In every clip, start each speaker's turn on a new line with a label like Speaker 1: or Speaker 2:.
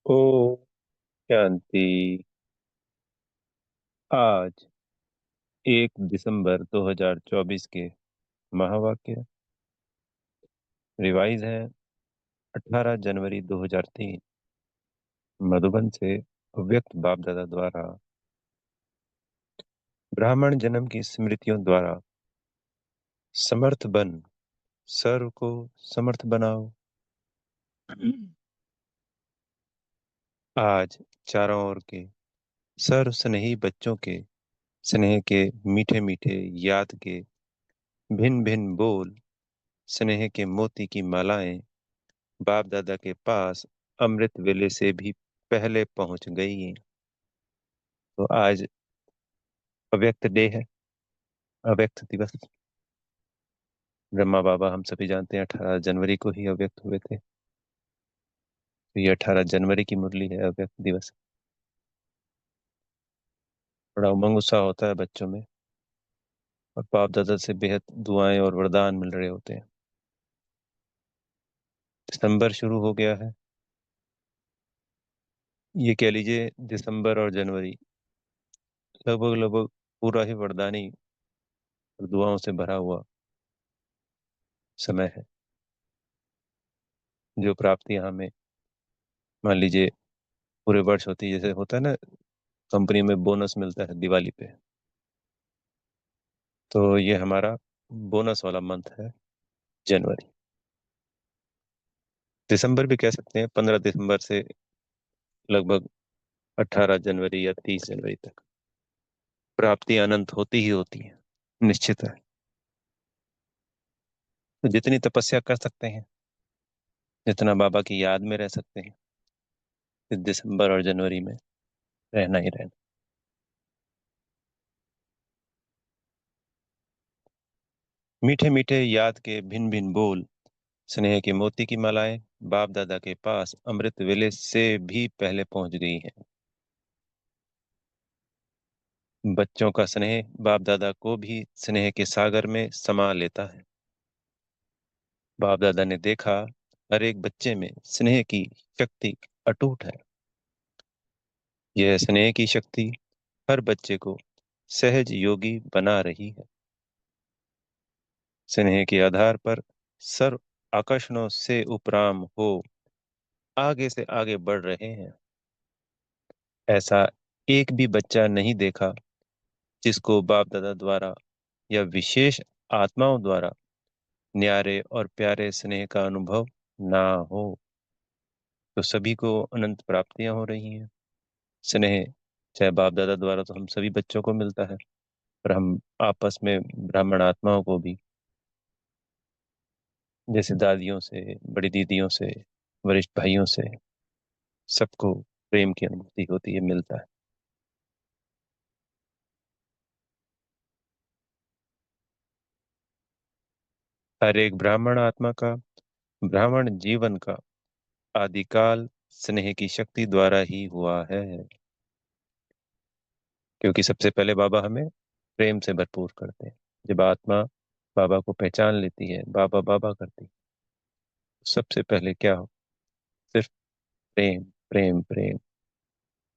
Speaker 1: ओ शांति। आज 1 दिसंबर 2024 के महावाक्य रिवाइज है 18 जनवरी 2003 मधुबन से अव्यक्त बाप दादा द्वारा ब्राह्मण जन्म की स्मृतियों द्वारा समर्थ बन सर्व को समर्थ बनाओ। आज चारों ओर के सर्व स्नेही बच्चों के स्नेह के मीठे मीठे याद के भिन्न भिन्न बोल स्नेह के मोती की मालाएं बाप दादा के पास अमृत वेले से भी पहले पहुंच गई हैं। तो आज अव्यक्त डे है, अव्यक्त दिवस। ब्रह्मा बाबा हम सभी जानते हैं 18 जनवरी को ही अव्यक्त हुए थे। तो ये 18 जनवरी की मुरली है, अव्यक्त दिवस। बड़ा उमंग उत्साह होता है बच्चों में और बाप दादा से बेहद दुआएं और वरदान मिल रहे होते हैं। दिसंबर शुरू हो गया है। ये कह लीजिए दिसंबर और जनवरी लगभग लगभग पूरा ही वरदानी और दुआओं से भरा हुआ समय है। जो प्राप्तियां हमें मान लीजिए पूरे वर्ष होती है, जैसे होता है ना कंपनी में बोनस मिलता है दिवाली पे, तो ये हमारा बोनस वाला मंथ है जनवरी। दिसंबर भी कह सकते हैं, 15 दिसंबर से लगभग 18 जनवरी या 30 जनवरी तक प्राप्ति अनंत होती ही होती है, निश्चित है। तो जितनी तपस्या कर सकते हैं, जितना बाबा की याद में रह सकते हैं, इस दिसंबर और जनवरी में रहना ही रहना। मीठे मीठे याद के भिन्न भिन्न बोल स्नेह के मोती की मालाएं बाप दादा के पास अमृत वेले से भी पहले पहुंच गई हैं। बच्चों का स्नेह बाप दादा को भी स्नेह के सागर में समा लेता है। बाप दादा ने देखा हर एक बच्चे में स्नेह की शक्ति अटूट है। यह स्नेह की शक्ति हर बच्चे को सहज योगी बना रही है। स्नेह के आधार पर सर्व आकर्षणों से उपराम हो आगे से आगे बढ़ रहे हैं। ऐसा एक भी बच्चा नहीं देखा जिसको बाप दादा द्वारा या विशेष आत्माओं द्वारा न्यारे और प्यारे स्नेह का अनुभव ना हो। तो सभी को अनंत प्राप्तियां हो रही हैं। स्नेह चाहे बाप दादा द्वारा तो हम सभी बच्चों को मिलता है, पर हम आपस में ब्राह्मण आत्माओं को भी, जैसे दादियों से, बड़ी दीदियों से, वरिष्ठ भाइयों से, सबको प्रेम की अनुभूति होती है, मिलता है। हर एक ब्राह्मण आत्मा का, ब्राह्मण जीवन का आदिकाल स्नेह की शक्ति द्वारा ही हुआ है। क्योंकि सबसे पहले बाबा हमें प्रेम से भरपूर करते हैं। जब आत्मा बाबा को पहचान लेती है, बाबा बाबा करती है, तो सबसे पहले क्या हो? सिर्फ प्रेम प्रेम प्रेम,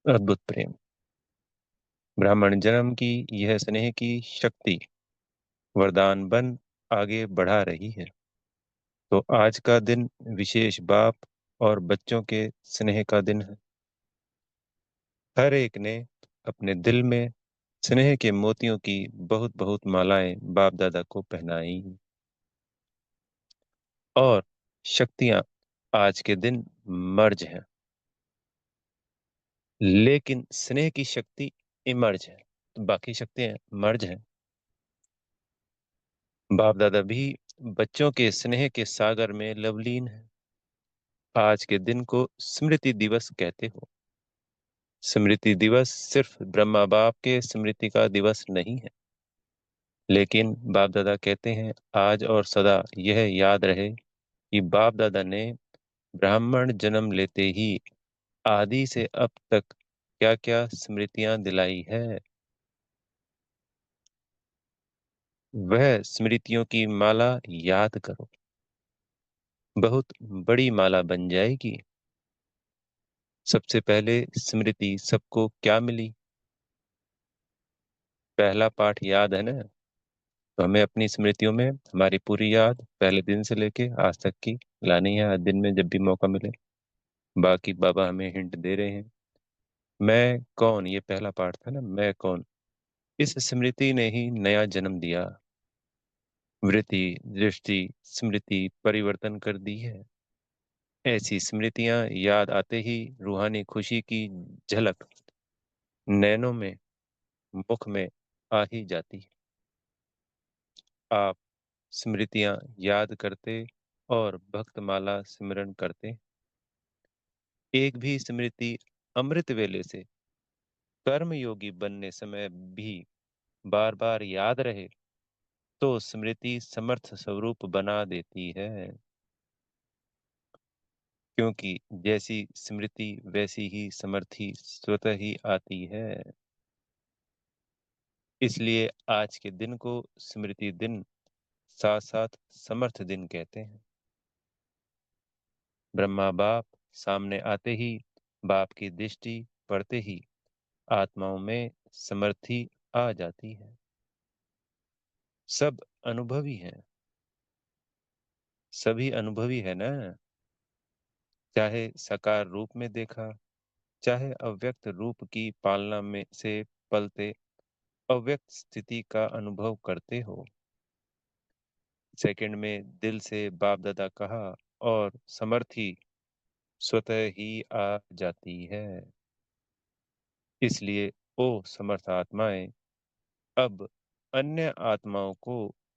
Speaker 1: अद्भुत प्रेम। ब्राह्मण जन्म की यह स्नेह की शक्ति वरदान बन आगे बढ़ा रही है। तो आज का दिन विशेष बाप और बच्चों के स्नेह का दिन है। हर एक ने अपने दिल में स्नेह के मोतियों की बहुत बहुत मालाएं बाप दादा को पहनाई और शक्तियां आज के दिन मर्ज हैं, लेकिन स्नेह की शक्ति इमर्ज है। तो बाकी शक्तियां मर्ज हैं। बाप दादा भी बच्चों के स्नेह के सागर में लवलीन है। आज के दिन को स्मृति दिवस कहते हो। स्मृति दिवस सिर्फ ब्रह्मा बाप के स्मृति का दिवस नहीं है, लेकिन बाप दादा कहते हैं आज और सदा यह याद रहे कि बाप दादा ने ब्राह्मण जन्म लेते ही आदि से अब तक क्या क्या स्मृतियां दिलाई है। वह स्मृतियों की माला याद करो, बहुत बड़ी माला बन जाएगी। सबसे पहले स्मृति सबको क्या मिली? पहला पाठ याद है ना? तो हमें अपनी स्मृतियों में हमारी पूरी याद पहले दिन से लेके आज तक की लानी है, हर दिन में जब भी मौका मिले। बाकी बाबा हमें हिंट दे रहे हैं। मैं कौन, ये पहला पाठ था ना, मैं कौन। इस स्मृति ने ही नया जन्म दिया। वृत्ति, दृष्टि, स्मृति परिवर्तन कर दी है। ऐसी स्मृतियां याद आते ही रूहानी खुशी की झलक नैनों में, मुख में आ ही जाती है। आप स्मृतियां याद करते और भक्तमाला सिमरन करते, एक भी स्मृति अमृत वेले से कर्मयोगी बनने समय भी बार बार याद रहे तो स्मृति समर्थ स्वरूप बना देती है। क्योंकि जैसी स्मृति वैसी ही समर्थी स्वतः ही आती है। इसलिए आज के दिन को स्मृति दिन, साथ साथ समर्थ दिन कहते हैं। ब्रह्मा बाप सामने आते ही, बाप की दृष्टि पड़ते ही आत्माओं में समर्थी आ जाती है। सब अनुभवी हैं, सभी अनुभवी है ना। चाहे साकार रूप में देखा, चाहे अव्यक्त रूप की पालना में से पलते अव्यक्त स्थिति का अनुभव करते हो। सेकंड में दिल से बाप दादा कहा और समर्थी स्वतः ही आ जाती है। इसलिए ओ समर्थ आत्माएं, अब अन्य आत्माओं को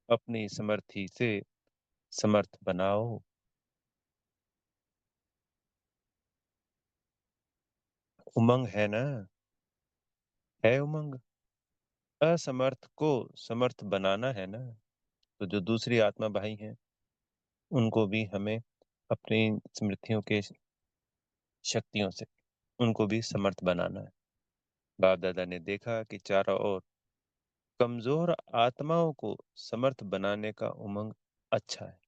Speaker 1: अपनी समर्थी से समर्थ बनाओ। उमंग है ना? है उमंग। असमर्थ को समर्थ बनाना है ना। तो जो दूसरी आत्मा भाई हैं, उनको भी हमें अपनी स्मृतियों के शक्तियों से उनको भी समर्थ बनाना है। बाप दादा ने देखा कि चारों ओर कमजोर आत्माओं को समर्थ बनाने का उमंग अच्छा है।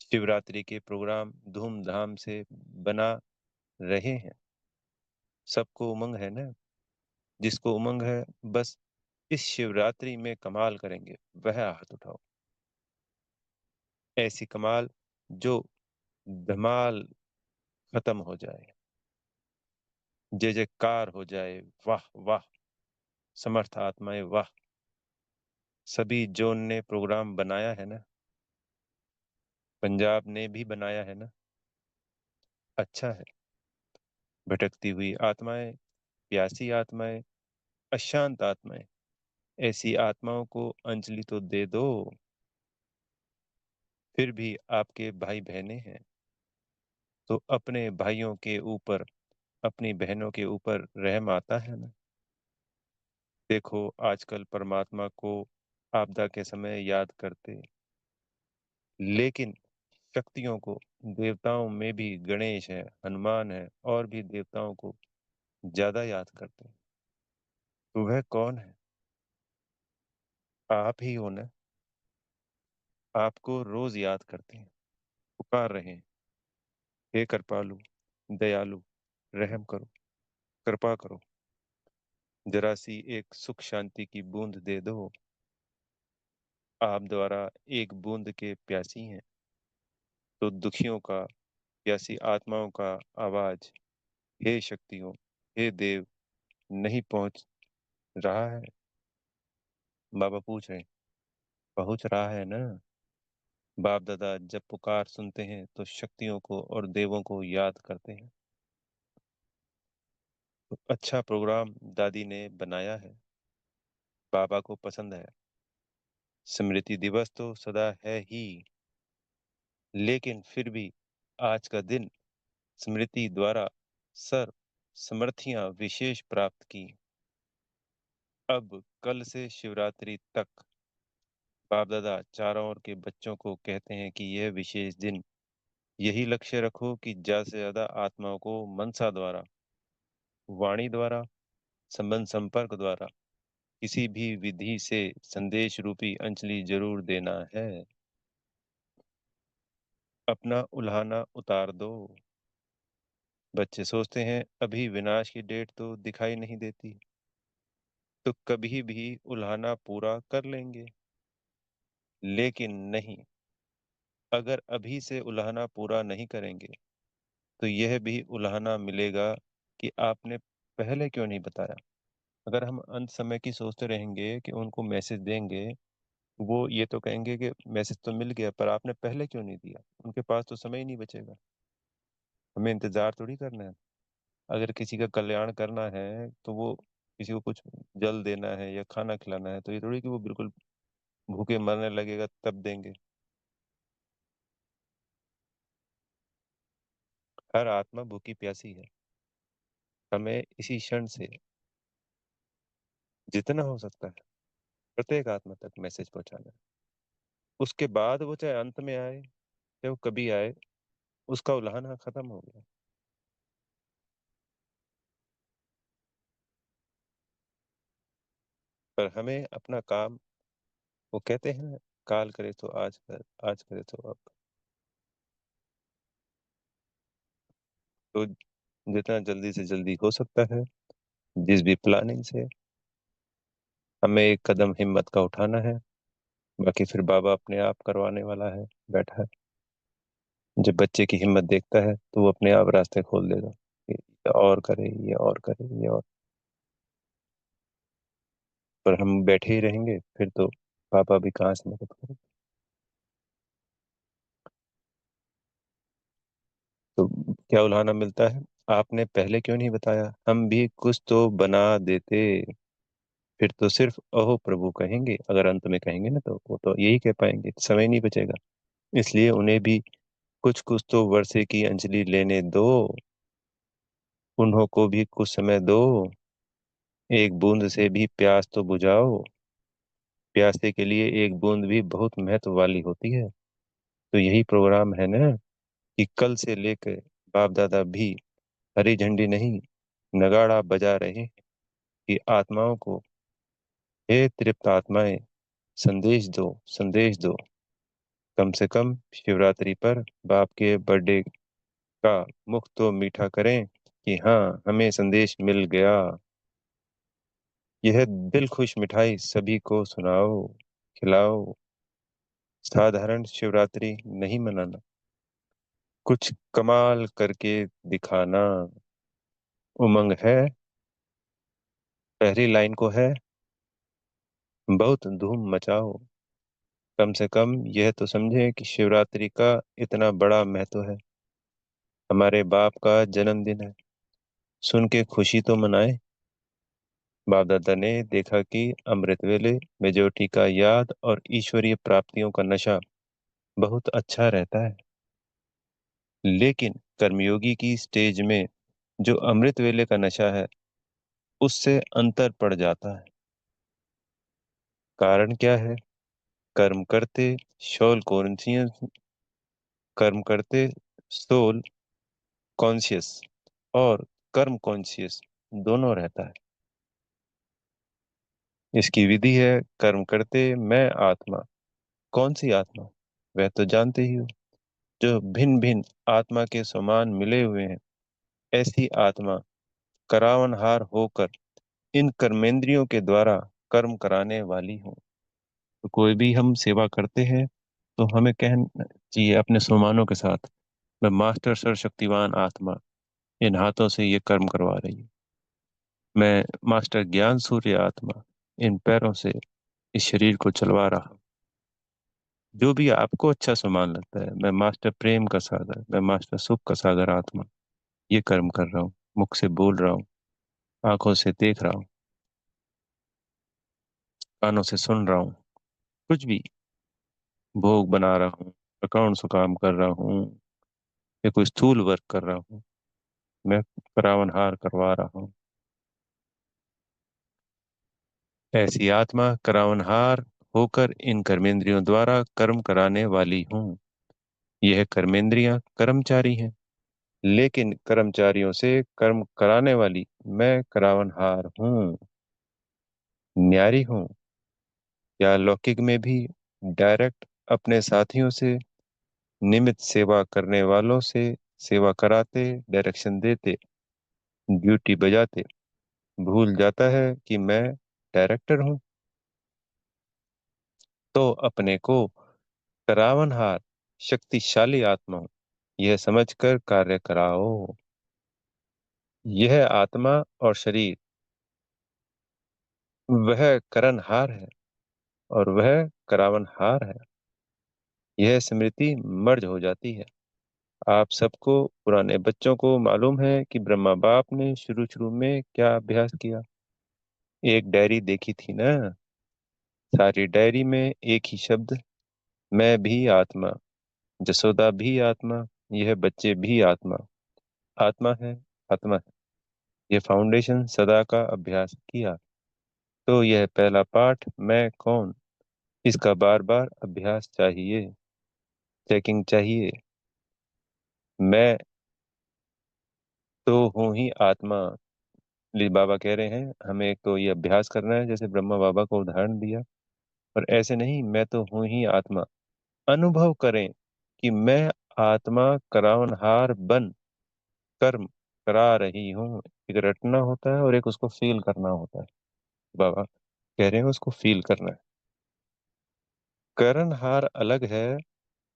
Speaker 1: शिवरात्रि के प्रोग्राम धूमधाम से बना रहे हैं। सबको उमंग है ना? जिसको उमंग है, बस इस शिवरात्रि में कमाल करेंगे, वह हाथ उठाओ। ऐसी कमाल जो धमाल खत्म हो जाए, जय जयकार हो जाए। वाह वाह, समर्थ आत्माएं वाह। सभी जोन ने प्रोग्राम बनाया है ना, पंजाब ने भी बनाया है ना। अच्छा है। भटकती हुई आत्माएं, प्यासी आत्माएं, अशांत आत्माएं, ऐसी आत्माओं को अंजलि तो दे दो। फिर भी आपके भाई बहनें हैं, तो अपने भाइयों के ऊपर, अपनी बहनों के ऊपर रहम आता है ना। देखो आजकल परमात्मा को आपदा के समय याद करते, लेकिन शक्तियों को, देवताओं में भी गणेश है, हनुमान है, और भी देवताओं को ज्यादा याद करते हैं। तो वह कौन है? आप ही हो ना। आपको रोज याद करते हैं, पुकार रहे हैं, हे कृपालु, दयालु, रहम करो, कृपा करो, जरा सी एक सुख शांति की बूंद दे दो। आप द्वारा एक बूंद के प्यासी हैं, तो दुखियों का, प्यासी आत्माओं का आवाज, हे शक्तियों, हे देव, नहीं पहुंच रहा है? बाबा पूछ रहे हैं, पहुंच रहा है ना? बाप दादा जब पुकार सुनते हैं तो शक्तियों को और देवों को याद करते हैं। तो अच्छा प्रोग्राम दादी ने बनाया है, बाबा को पसंद है। स्मृति दिवस तो सदा है ही, लेकिन फिर भी आज का दिन स्मृति द्वारा सर समर्थियां विशेष प्राप्त की। अब कल से शिवरात्रि तक बाप दादा चारों ओर के बच्चों को कहते हैं कि यह विशेष दिन, यही लक्ष्य रखो कि ज्यादा से ज्यादा आत्माओं को मनसा द्वारा, वाणी द्वारा, संबंध संपर्क द्वारा, किसी भी विधि से संदेश रूपी अंजलि जरूर देना है। अपना उल्हाना उतार दो। बच्चे सोचते हैं अभी विनाश की डेट तो दिखाई नहीं देती, तो कभी भी उल्हाना पूरा कर लेंगे। लेकिन नहीं, अगर अभी से उल्हाना पूरा नहीं करेंगे तो यह भी उल्हाना मिलेगा कि आपने पहले क्यों नहीं बताया। अगर हम अंत समय की सोचते रहेंगे कि उनको मैसेज देंगे, वो ये तो कहेंगे कि मैसेज तो मिल गया पर आपने पहले क्यों नहीं दिया। उनके पास तो समय ही नहीं बचेगा। हमें इंतजार थोड़ी करना है। अगर किसी का कल्याण करना है तो वो किसी को कुछ जल देना है या खाना खिलाना है, तो ये थोड़ी कि वो बिल्कुल भूखे मरने लगेगा तब देंगे। हर आत्मा भूखी प्यासी है। हमें इसी क्षण से जितना हो सकता है प्रत्येक आत्मा तक मैसेज पहुंचाना है। उसके बाद वो चाहे अंत में आए चाहे वो कभी आए, उसका उल्हाना खत्म हो गया। पर हमें अपना काम, वो कहते हैं काल करे तो आज कर, आज करे तो अब। तो जितना जल्दी से जल्दी हो सकता है, जिस भी प्लानिंग से, हमें एक कदम हिम्मत का उठाना है। बाकी फिर बाबा अपने आप करवाने वाला है, बैठा है। जब बच्चे की हिम्मत देखता है तो वो अपने आप रास्ते खोल देगा कि ये और करे, ये और करे, ये और। पर हम बैठे ही रहेंगे फिर तो पापा भी कहाँ से मदद करें। तो क्या उल्हाना मिलता है, आपने पहले क्यों नहीं बताया, हम भी कुछ तो बना देते। फिर तो सिर्फ अहो प्रभु कहेंगे। अगर अंत में कहेंगे ना तो वो तो यही कह पाएंगे, समय नहीं बचेगा। इसलिए उन्हें भी कुछ कुछ तो वर्षे की अंजलि लेने दो। उन्हों को भी कुछ समय दो। एक बूंद से भी प्यास तो बुझाओ। प्यासे के लिए एक बूंद भी बहुत महत्व वाली होती है। तो यही प्रोग्राम है ना, कि कल से लेकर बाप दादा भी हरी झंडी नहीं, नगाड़ा बजा रहे हैं कि आत्माओं को, हे तृप्त आत्माएं, संदेश दो, संदेश दो। कम से कम शिवरात्रि पर बाप के बर्थडे का मुख तो मीठा करें कि हाँ हमें संदेश मिल गया। यह दिल खुश मिठाई सभी को सुनाओ, खिलाओ। साधारण शिवरात्रि नहीं मनाना, कुछ कमाल करके दिखाना। उमंग है, पहली लाइन को है, बहुत धूम मचाओ। कम से कम यह तो समझे कि शिवरात्रि का इतना बड़ा महत्व है। हमारे बाप का जन्मदिन है, सुन के खुशी तो मनाए। बाप दादा ने देखा कि अमृत वेले मेजोरिटी का याद और ईश्वरीय प्राप्तियों का नशा बहुत अच्छा रहता है। लेकिन कर्मयोगी की स्टेज में जो अमृत वेले का नशा है, उससे अंतर पड़ जाता है। कारण क्या है, कर्म करते सोल कॉन्शियस, कर्म करते सोल कॉन्शियस और कर्म कॉन्शियस दोनों रहता है। इसकी विधि है, कर्म करते मैं आत्मा। कौन सी आत्मा, वह तो जानते ही हो, जो भिन्न भिन्न आत्मा के समान मिले हुए हैं। ऐसी आत्मा करावनहार होकर इन कर्मेंद्रियों के द्वारा कर्म कराने वाली हो। तो कोई भी हम सेवा करते हैं तो हमें कहना चाहिए अपने स्वमानों के साथ, मैं मास्टर सर्वशक्तिवान आत्मा इन हाथों से ये कर्म करवा रही हूँ। मैं मास्टर ज्ञान सूर्य आत्मा इन पैरों से इस शरीर को चलवा रहा हूँ। जो भी आपको अच्छा सम्मान लगता है, मैं मास्टर प्रेम का सागर, मैं मास्टर सुख का सागर आत्मा ये कर्म कर रहा हूँ। मुख से बोल रहा हूँ, आंखों से देख रहा हूँ, कानों से सुन रहा हूँ। कुछ भी भोग बना रहा हूँ, अकाउंट्स काम कर रहा हूँ, या कोई स्थूल वर्क कर रहा हूँ, मैं करावनहार करवा रहा हूँ। ऐसी आत्मा करावनहार होकर इन कर्मेंद्रियों द्वारा कर्म कराने वाली हूँ। यह कर्मेंद्रियां कर्मचारी हैं, लेकिन कर्मचारियों से कर्म कराने वाली मैं करावनहार हूँ, न्यारी हूँ। या लौकिक में भी डायरेक्ट अपने साथियों से, निमित्त सेवा करने वालों से सेवा कराते, डायरेक्शन देते, ड्यूटी बजाते भूल जाता है कि मैं डायरेक्टर हूँ। तो अपने को करावनहार शक्तिशाली आत्मा हूँ यह समझकर कार्य कराओ। यह आत्मा और शरीर वह करणहार है और वह करावनहार है। यह स्मृति मर्ज हो जाती है। आप सबको पुराने बच्चों को मालूम है कि ब्रह्मा बाप ने शुरू शुरू में क्या अभ्यास किया। एक डायरी देखी थी ना, सारी डायरी में एक ही शब्द, मैं भी आत्मा, जसोदा भी आत्मा, यह बच्चे भी आत्मा। आत्मा है, आत्मा है। यह फाउंडेशन सदा का अभ्यास किया। तो यह पहला पाठ, मैं कौन, इसका बार बार अभ्यास चाहिए, चेकिंग चाहिए। मैं तो हूँ ही आत्मा। बाबा कह रहे हैं हमें एक तो ये अभ्यास करना है, जैसे ब्रह्मा बाबा को उदाहरण दिया। और ऐसे नहीं, मैं तो हूँ ही आत्मा। अनुभव करें कि मैं आत्मा करावनहार बन कर्म करा रही हूँ। एक रटना होता है और एक उसको फील करना होता है। बाबा कह रहे हैं उसको फील करना है। करणहार अलग है,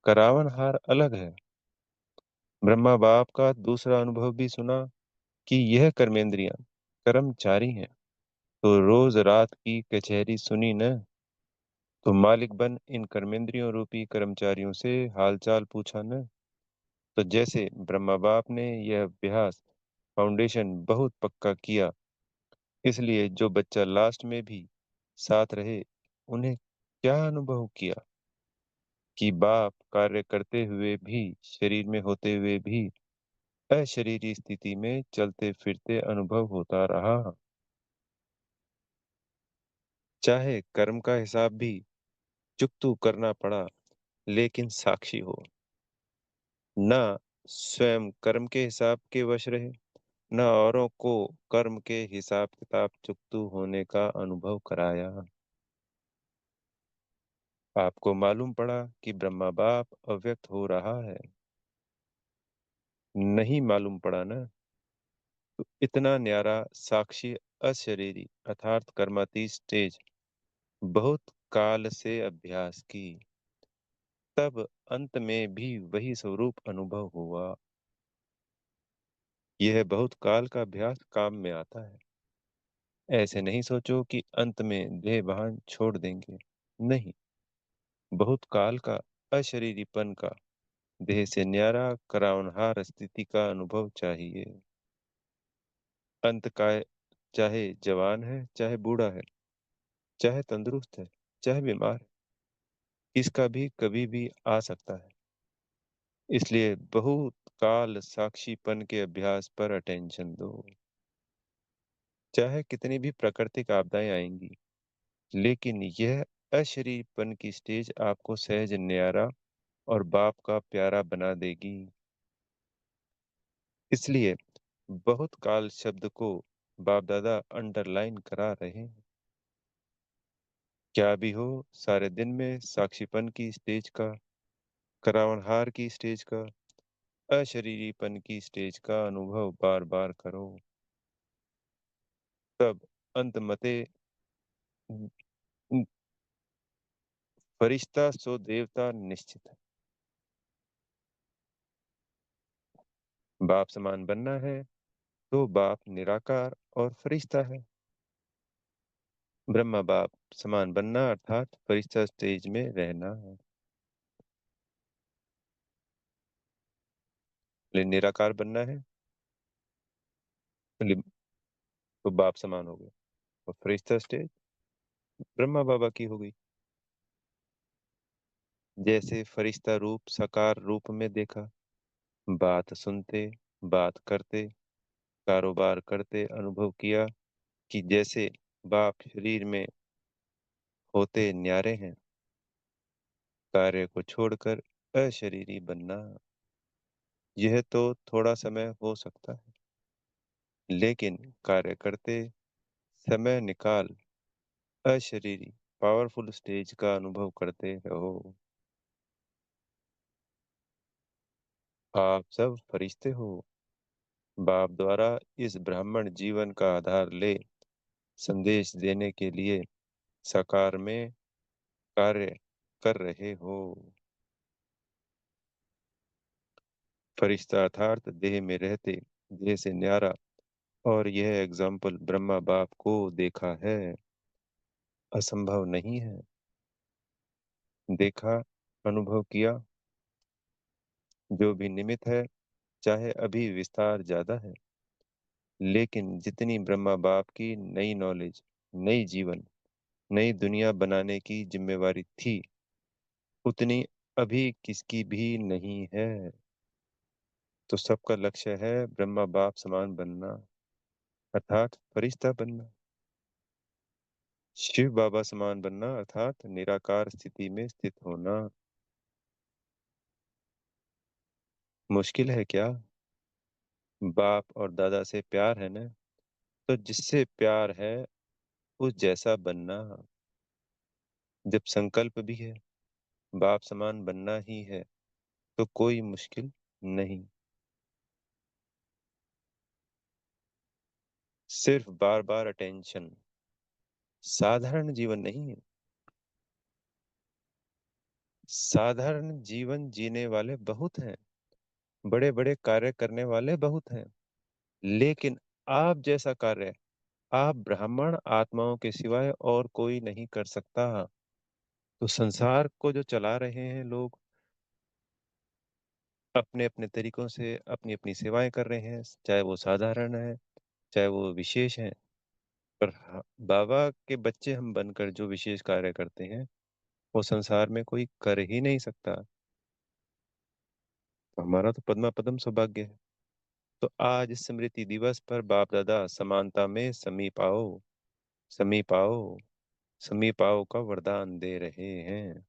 Speaker 1: करावनहार अलग है। ब्रह्मा बाप का दूसरा अनुभव भी सुना कि यह कर्मेंद्रियां कर्मचारी हैं। तो रोज रात की कचहरी सुनी न, तो मालिक बन इन कर्मेंद्रियों रूपी कर्मचारियों से हालचाल पूछा न। तो जैसे ब्रह्मा बाप ने यह अभ्यास फाउंडेशन बहुत पक्का किया, इसलिए जो बच्चा लास्ट में भी साथ रहे, उन्हें क्या अनुभव किया कि बाप कार्य करते हुए भी, शरीर में होते हुए भी अशरीरी स्थिति में चलते फिरते अनुभव होता रहा। चाहे कर्म का हिसाब भी चुकतू करना पड़ा, लेकिन साक्षी हो। ना स्वयं कर्म के हिसाब के वश रहे, न औरों को कर्म के हिसाब किताब चुकतू होने का अनुभव कराया। आपको मालूम पड़ा कि ब्रह्मा बाप अव्यक्त हो रहा है। नहीं मालूम पड़ा ना? तो इतना न्यारा साक्षी अशरीरी अर्थात कर्मातीत स्टेज बहुत काल से अभ्यास की, तब अंत में भी वही स्वरूप अनुभव हुआ। यह बहुत काल का अभ्यास काम में आता है। ऐसे नहीं सोचो कि अंत में देह भान छोड़ देंगे। नहीं, बहुत काल का अशरीरीपन का, देह से न्यारा करावनहार स्थिति का अनुभव चाहिए। अंत का, चाहे जवान है, चाहे बूढ़ा है, चाहे तंदुरुस्त है, चाहे बीमार है, इसका भी कभी भी आ सकता है। इसलिए बहुत काल साक्षीपन के अभ्यास पर अटेंशन दो। चाहे कितनी भी प्राकृतिक आपदाएं आएंगी, लेकिन यह अशरीरपन की स्टेज आपको सहज न्यारा और बाप का प्यारा बना देगी। इसलिए बहुत काल शब्द को बाप दादा अंडरलाइन करा रहे हैं। क्या भी हो, सारे दिन में साक्षीपन की स्टेज का, करावनहार की स्टेज का, अशरीरीपन की स्टेज का अनुभव बार बार करो। तब अंत मते फरिश्ता सो देवता निश्चित है। बाप समान बनना है तो बाप निराकार और फरिश्ता है। ब्रह्मा बाप समान बनना अर्थात फरिश्ता स्टेज में रहना है। लेकिन निराकार बनना है तो बाप समान हो गए, और फरिश्ता स्टेज ब्रह्मा बाबा की हो गई। जैसे फरिश्ता रूप साकार रूप में देखा, बात सुनते, बात करते, कारोबार करते अनुभव किया कि जैसे बाप शरीर में होते न्यारे हैं। कार्य को छोड़कर अशरीरी बनना, यह तो थोड़ा समय हो सकता है, लेकिन कार्य करते समय निकाल अशरीरी पावरफुल स्टेज का अनुभव करते रहो। आप सब फरिश्ते हो, बाप द्वारा इस ब्राह्मण जीवन का आधार ले संदेश देने के लिए साकार में कार्य कर रहे हो। फरिश्ता अर्थात देह में रहते, देह से न्यारा, और यह एग्जाम्पल ब्रह्मा बाप को देखा है, असंभव नहीं है। देखा, अनुभव किया, जो भी निमित्त है, चाहे अभी विस्तार ज्यादा है, लेकिन जितनी ब्रह्मा बाप की नई नॉलेज, नई जीवन, नई दुनिया बनाने की जिम्मेवारी थी, उतनी अभी किसकी भी नहीं है। तो सबका लक्ष्य है ब्रह्मा बाप समान बनना, अर्थात फरिश्ता बनना। शिव बाबा समान बनना अर्थात निराकार स्थिति में स्थित होना। मुश्किल है क्या? बाप और दादा से प्यार है ना, तो जिससे प्यार है उस जैसा बनना। जब संकल्प भी है बाप समान बनना ही है, तो कोई मुश्किल नहीं। सिर्फ बार बार अटेंशन। साधारण जीवन नहीं है। साधारण जीवन जीने वाले बहुत हैं, बड़े बड़े कार्य करने वाले बहुत हैं, लेकिन आप जैसा कार्य आप ब्राह्मण आत्माओं के सिवाय और कोई नहीं कर सकता। तो संसार को जो चला रहे हैं लोग, अपने अपने तरीकों से अपनी अपनी सेवाएं कर रहे हैं, चाहे वो साधारण है, चाहे वो विशेष है, पर बाबा के बच्चे हम बनकर जो विशेष कार्य करते हैं, वो संसार में कोई कर ही नहीं सकता। तो हमारा तो पद्मा पदम सौभाग्य है। तो आज स्मृति दिवस पर बाप दादा समानता में समीप आओ, समीप आओ, समीप आओ का वरदान दे रहे हैं।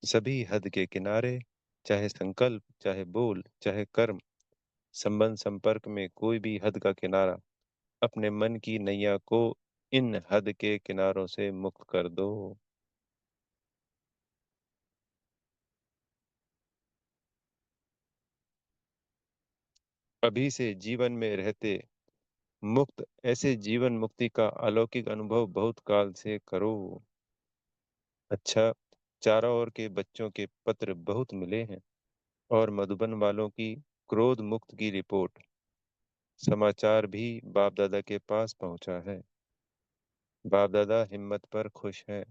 Speaker 1: सभी हद के किनारे, चाहे संकल्प, चाहे बोल, चाहे कर्म, संबंध संपर्क में कोई भी हद का किनारा, अपने मन की नैया को इन हद के किनारों से मुक्त कर दो। अभी से जीवन में रहते मुक्त, ऐसे जीवन मुक्ति का अलौकिक अनुभव बहुत काल से करो। अच्छा, चारों ओर के बच्चों के पत्र बहुत मिले हैं, और मधुबन वालों की क्रोध मुक्त की रिपोर्ट, समाचार भी बाप दादा के पास पहुंचा है। बाप दादा हिम्मत पर खुश हैं,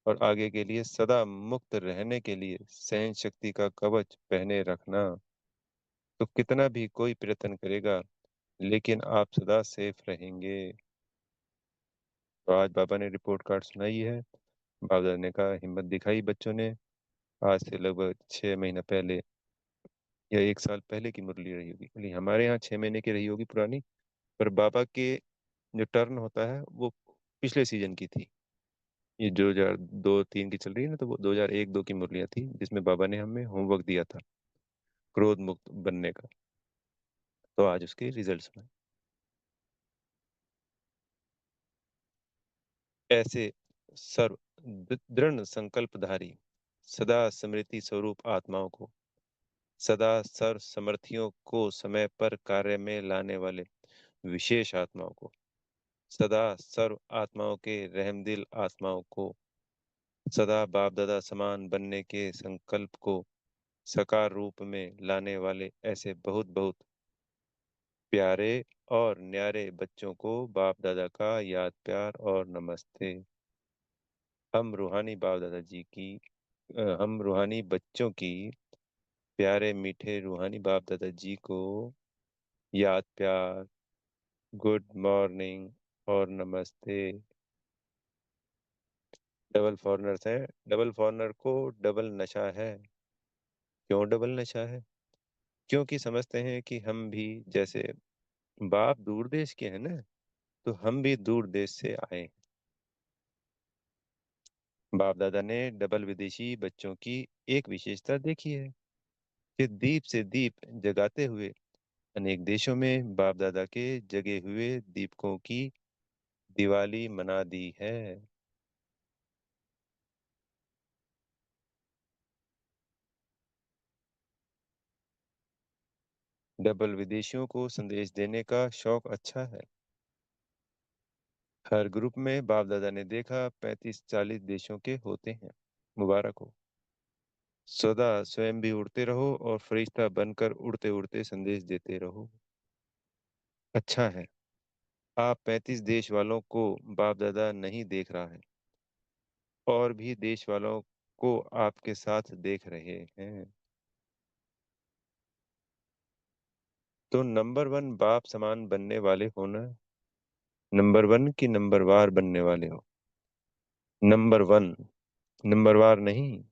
Speaker 1: और आगे के लिए सदा मुक्त रहने के लिए सहन शक्ति का कवच पहने रखना। तो कितना भी कोई प्रयत्न करेगा, लेकिन आप सदा सेफ रहेंगे। तो आज बाबा ने रिपोर्ट कार्ड सुनाई है। बाप दादा ने कहा, हिम्मत दिखाई बच्चों ने। आज से लगभग 6 महीना पहले या 1 साल पहले की मुरली रही होगी, बोली हमारे यहाँ 6 महीने की रही होगी पुरानी, पर बाबा के जो टर्न होता है वो पिछले सीजन की थी। ये 2002-3 की चल रही है ना, तो वो 2001-2 की मुरलियाँ थी, जिसमें बाबा ने हमें होमवर्क दिया था क्रोध मुक्त बनने का। तो आज उसके रिजल्ट्स में ऐसे सर्व दृढ़ संकल्पधारी, सदा स्मृति स्वरूप आत्माओं को, सदा सर्व समर्थियों को समय पर कार्य में लाने वाले विशेष आत्माओं को, सदा सर्व आत्माओं के रहमदिल आत्माओं को, सदा बाप दादा समान बनने के संकल्प को साकार रूप में लाने वाले ऐसे बहुत बहुत प्यारे और न्यारे बच्चों को बाप दादा का याद प्यार और नमस्ते। हम रूहानी बाप दादा जी की हम रूहानी बच्चों की प्यारे मीठे रूहानी बाप दादा जी को याद प्यार, गुड मॉर्निंग और नमस्ते। डबल फॉरनर्स हैं। डबल फॉरनर को डबल नशा है। क्यों डबल नशा है? क्योंकि समझते हैं कि हम भी जैसे बाप दूर देश के हैं ना, तो हम भी दूर देश से आए। बाप दादा ने डबल विदेशी बच्चों की एक विशेषता देखी है, कि दीप से दीप जगाते हुए अनेक देशों में बाप दादा के जगे हुए दीपकों की दिवाली मना दी है। डबल विदेशियों को संदेश देने का शौक अच्छा है। हर ग्रुप में बाप दादा ने देखा 35-40 देशों के होते हैं। मुबारक हो। सदा स्वयं भी उड़ते रहो और फरिश्ता बनकर उड़ते उड़ते संदेश देते रहो। अच्छा है। आप 35 देश वालों को बाप दादा नहीं देख रहा है, और भी देश वालों को आपके साथ देख रहे हैं। तो नंबर वन बाप समान बनने वाले हो ना? नंबर वन की नंबर वार बनने वाले हो? नंबर वन, नंबर वार नहीं।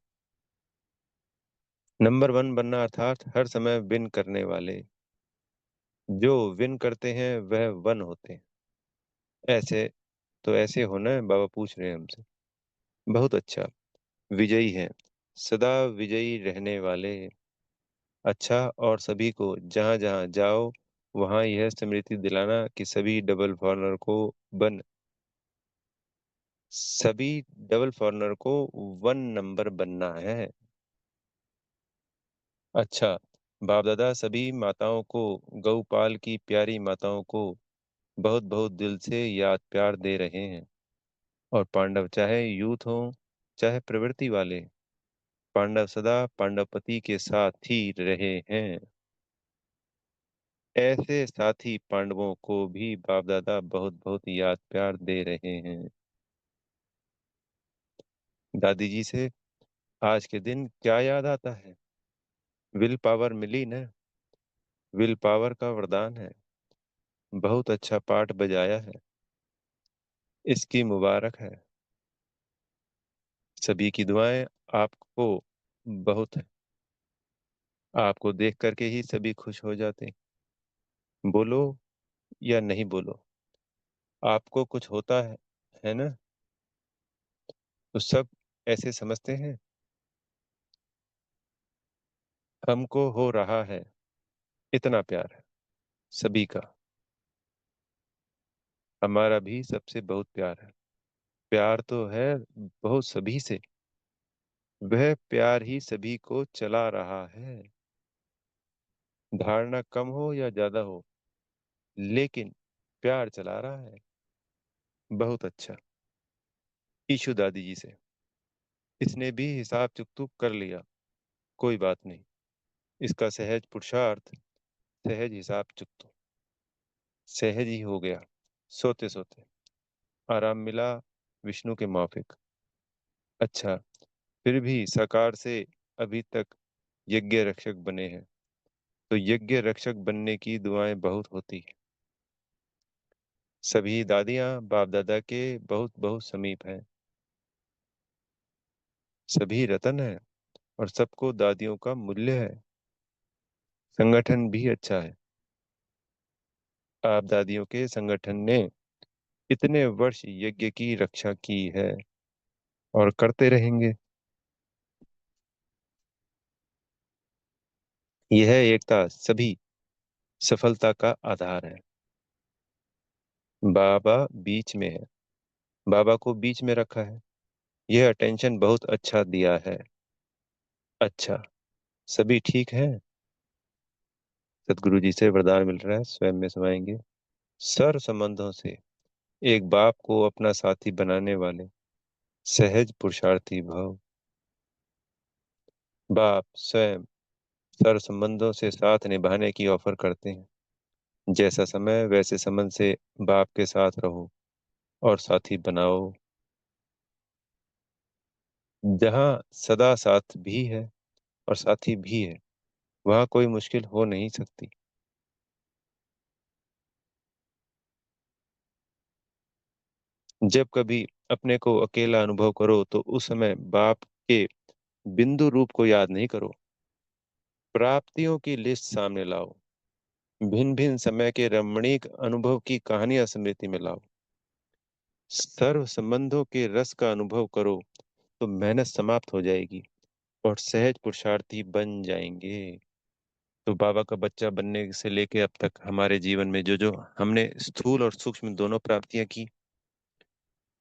Speaker 1: नंबर वन बनना अर्थात हर समय विन करने वाले। जो विन करते हैं वह वन होते हैं। ऐसे तो ऐसे हो ना, बाबा पूछ रहे हैं हमसे। बहुत अच्छा। विजयी हैं, सदा विजयी रहने वाले। अच्छा, और सभी को जहां जहां जाओ वहां यह स्मृति दिलाना कि सभी डबल फॉरनर को वन नंबर बनना है। अच्छा, बाप दादा सभी माताओं को, गौपाल की प्यारी माताओं को बहुत बहुत दिल से याद प्यार दे रहे हैं। और पांडव चाहे यूथ हो चाहे प्रवृत्ति वाले, पांडव सदा पांडवपति के साथ ही रहे हैं। ऐसे साथी पांडवों को भी बाप दादा बहुत बहुत याद प्यार दे रहे हैं। दादी जी से आज के दिन क्या याद आता है? विल पावर मिली ना? विल पावर का वरदान है। बहुत अच्छा पाठ बजाया है। इसकी मुबारक है। सभी की दुआएं आपको बहुत है। आपको देख करके ही सभी खुश हो जाते हैं। बोलो या नहीं बोलो, आपको कुछ होता है ना? तो सब ऐसे समझते हैं। हमको हो रहा है इतना प्यार है सभी का। हमारा भी सबसे बहुत प्यार है। प्यार तो है बहुत सभी से। वह प्यार ही सभी को चला रहा है। धारणा कम हो या ज्यादा हो, लेकिन प्यार चला रहा है। बहुत अच्छा। ईशु दादी जी से, इसने भी हिसाब चुक तुक कर लिया। कोई बात नहीं। इसका सहज पुरुषार्थ, सहज हिसाब चुकतो सहज ही हो गया। सोते सोते आराम मिला, विष्णु के माफिक। अच्छा, फिर भी साकार से अभी तक यज्ञ रक्षक बने हैं, तो यज्ञ रक्षक बनने की दुआएं बहुत होती हैं। सभी दादियां बाप दादा के बहुत बहुत समीप हैं। सभी रतन है, और सबको दादियों का मूल्य है। संगठन भी अच्छा है। आप दादियों के संगठन ने इतने वर्ष यज्ञ की रक्षा की है और करते रहेंगे। यह एकता सभी सफलता का आधार है। बाबा बीच में है। बाबा को बीच में रखा है। यह अटेंशन बहुत अच्छा दिया है। अच्छा, सभी ठीक हैं। सदगुरु जी से वरदान मिल रहा है, स्वयं में समाएंगे। सर्व संबंधों से एक बाप को अपना साथी बनाने वाले सहज पुरुषार्थी भव। बाप स्वयं सर्व संबंधों से साथ निभाने की ऑफर करते हैं। जैसा समय वैसे संबंध से बाप के साथ रहो और साथी बनाओ। जहाँ सदा साथ भी है और साथी भी है, वहाँ कोई मुश्किल हो नहीं सकती। जब कभी अपने को अकेला अनुभव करो तो उस समय बाप के बिंदु रूप को याद नहीं करो। प्राप्तियों की लिस्ट सामने लाओ। भिन्न भिन्न समय के रमणीक अनुभव की कहानियां स्मृति में लाओ। सर्व संबंधों के रस का अनुभव करो, तो मेहनत समाप्त हो जाएगी और सहज पुरुषार्थी बन जाएंगे। तो बाबा का बच्चा बनने से लेके अब तक हमारे जीवन में जो जो हमने स्थूल और सूक्ष्म दोनों प्राप्तियां की,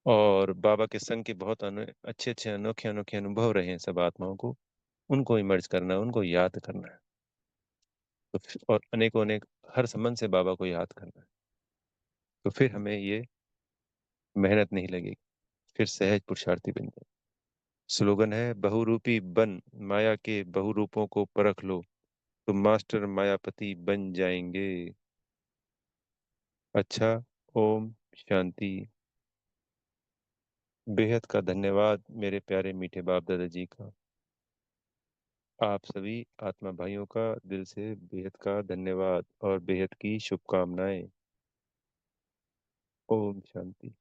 Speaker 1: और बाबा के संग के बहुत अच्छे अच्छे अनोखे अनोखे अनुभव रहे हैं सब आत्माओं को, उनको इमर्ज करना है, उनको याद करना है। और अनेकों अनेक हर संबंध से बाबा को याद करना है, तो फिर हमें ये मेहनत नहीं लगेगी, फिर सहज पुरुषार्थी बन जाए। स्लोगन है, बहुरूपी बन, माया के बहुरूपों को परख लो, तो मास्टर मायापति बन जाएंगे। अच्छा। ओम शांति। बेहद का धन्यवाद मेरे प्यारे मीठे बाप दादा जी का। आप सभी आत्मा भाइयों का दिल से बेहद का धन्यवाद और बेहद की शुभकामनाएं। ओम शांति।